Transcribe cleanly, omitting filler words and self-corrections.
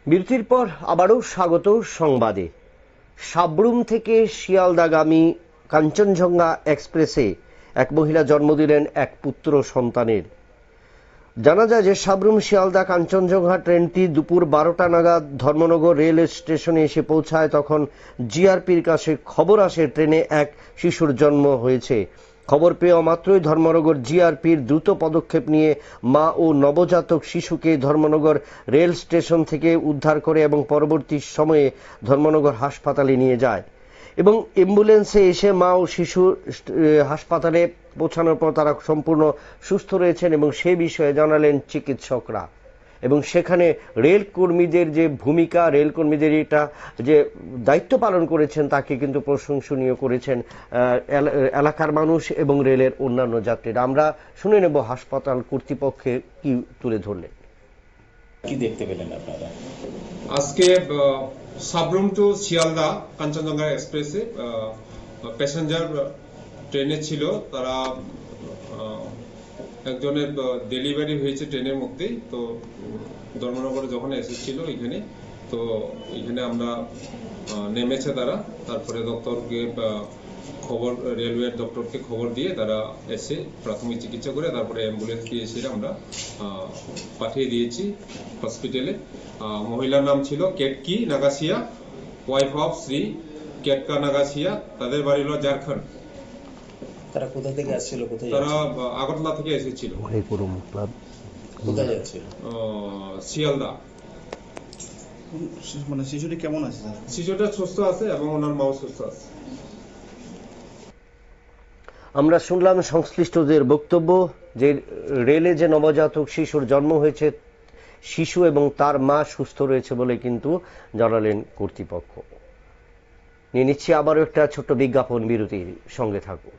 বিরতির পর আবারও স্বাগত সংবাদে। সাব্রুম থেকে শিয়ালদাগামী কাঞ্চনজঙ্ঘা এক্সপ্রেসে এক মহিলা জন্ম দিলেন এক পুত্র সন্তানের। জানা যায় যে সাব্রুম শিয়ালদা কাঞ্চনজঙ্ঘা ট্রেনটি দুপুর 12টা নাগাদ ধর্মনগর রেল স্টেশনে এসে পৌঁছায়। তখন জিআরপির কাছে খবর আসে ট্রেনে এক শিশুর জন্ম হয়েছে। খবর পেয়ে মাত্রই ধর্মনগর জিআরপির দ্রুত পদক্ষেপ নিয়ে মা ও নবজাতক শিশুকে ধর্মনগর রেল স্টেশন থেকে উদ্ধার করে এবং পরবর্তী সময়ে ধর্মনগর হাসপাতালে নিয়ে যায় এবং অ্যাম্বুলেন্সে এসে মা ও শিশু হাসপাতালে পৌঁছানোর পর তারা সম্পূর্ণ সুস্থ রয়েছেন এবং সে বিষয়ে জানালেন চিকিৎসকরা। এবং সেখানে রেল কর্মীদের যে ভূমিকা, রেল কর্মীদের এটা যে দায়িত্ব পালন করেছেন তাকে কিন্তু প্রশংসনীয় করেছেন এলাকার মানুষ এবং রেলের অন্যান্য যাত্রীরা। আমরা শুনে নেব হাসপাতাল কর্তৃপক্ষের কি তুলে ধরলেন। কি দেখতে পেলেন আপনারা? আজকে সাব্রুম টু শিয়ালদা কাঞ্চনজঙ্ঘা এক্সপ্রেসে প্যাসেঞ্জার ট্রেনে ছিল। তারা একজনের ডেলিভারি হয়েছে ট্রেনের মধ্যেই। তো ধর্মনগরে যখন এসেছিল এখানে, তো এখানে আমরা নেমেছে তারা। তারপরে ডক্টরকে খবর, রেলওয়ে ডক্টরকে খবর দিয়ে তারা এসে প্রাথমিক চিকিৎসা করে তারপরে অ্যাম্বুলেন্স দিয়ে এসে আমরা পাঠিয়ে দিয়েছি হসপিটালে। মহিলার নাম ছিল কেটকি নাগাসিয়া, ওয়াইফ অফ শ্রী কেটকা নাগাসিয়া। তাদের বাড়ি হলো ঝাড়খণ্ড। তারা কোথা থেকে আসছিল? তারা আগরতলা থেকে এসেছিল। কোথায় যাচ্ছিল? শিয়ালদা। মানে শিশুটি কেমন আছে? শিশুটা সুস্থ আছে এবং ওনার মাও সুস্থ আছে। আমরা শুনলাম সংশ্লিষ্টদের বক্তব্য যে রেলে যে নবজাতক শিশুর জন্ম হয়েছে, শিশু এবং তার মা সুস্থ রয়েছে বলে কিন্তু জানালেন কর্তৃপক্ষ। নিয়ে নিচ্ছি আবারও একটা ছোট্ট বিজ্ঞাপন, বিরতির সঙ্গে থাকুন।